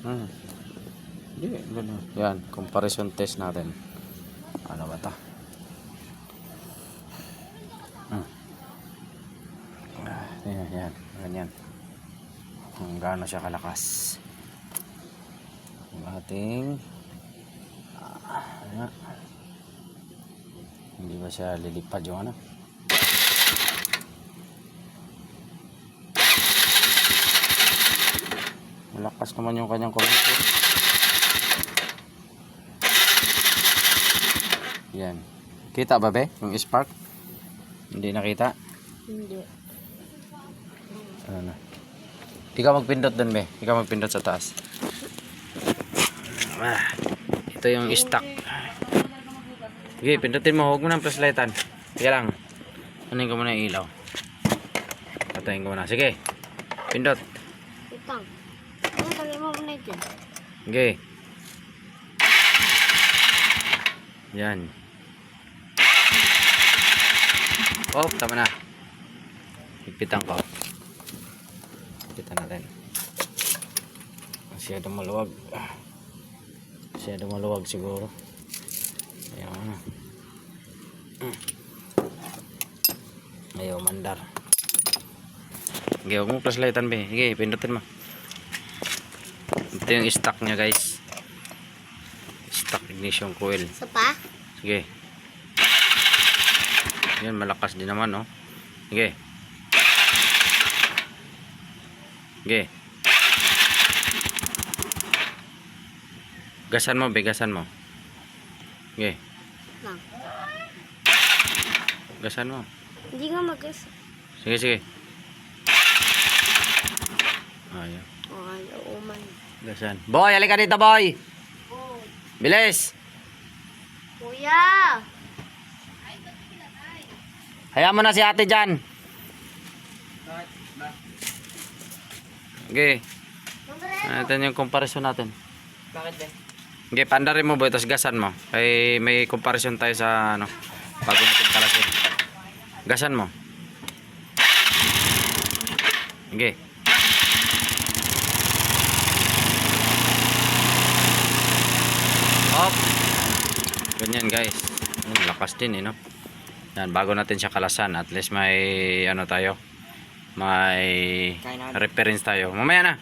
Hmm. Yan, comparison test natin. Ano ba ito? Yan, ganyan. Kung gaano siya kalakas. Yung ating hindi ba siya lilipad yung ano? Malakas naman yung kanyang kuryente. Yan. Kita ba be? Yung spark? Hindi nakita? Hindi. Ano na? Ikaw magpindot dun be. Ikaw magpindot sa taas. Ito yung stock. Sige, pindutin mo. Huwag mo ng flashlightan. Sige lang. Anin ko muna yung ilaw. Patayin ko muna. Sige. Pindot. Itang. Ano kali mo muna ito? Sige. Yan. Oh, tama na. Higpitan ko. Higpitan natin. Masyadong maluwag. Masyadong maluwag siguro. Ayan. Ayaw mandar. Sige, huwag mo flashlightan be. Sige, pindutin mo. Ito yung stock nya guys. Stock ignition coil. Isa pa? Sige. Yan, malakas din naman, no? Sige. Sige. Gasan mo, gasan mo. Sige. Lang. Gasan mo. Hindi nga mag-gas. Sige, sige. Ayan. Ay, uuman. Gasan. Boy, halika dito, boy. Oh. Bilis. Kuya! Hayaan mo na si ate dyan. Okay. Ito yung comparison natin. Bakit ba? Okay, pandarin mo boy, tapos gasan mo. Ay, may comparison tayo sa ano, bago natin kalasin. Gasan mo. Okay. Hop. Ganyan guys. Lakas din no. Yan, bago natin siya kalasan, at least may ano tayo, may reference tayo. Mamaya na.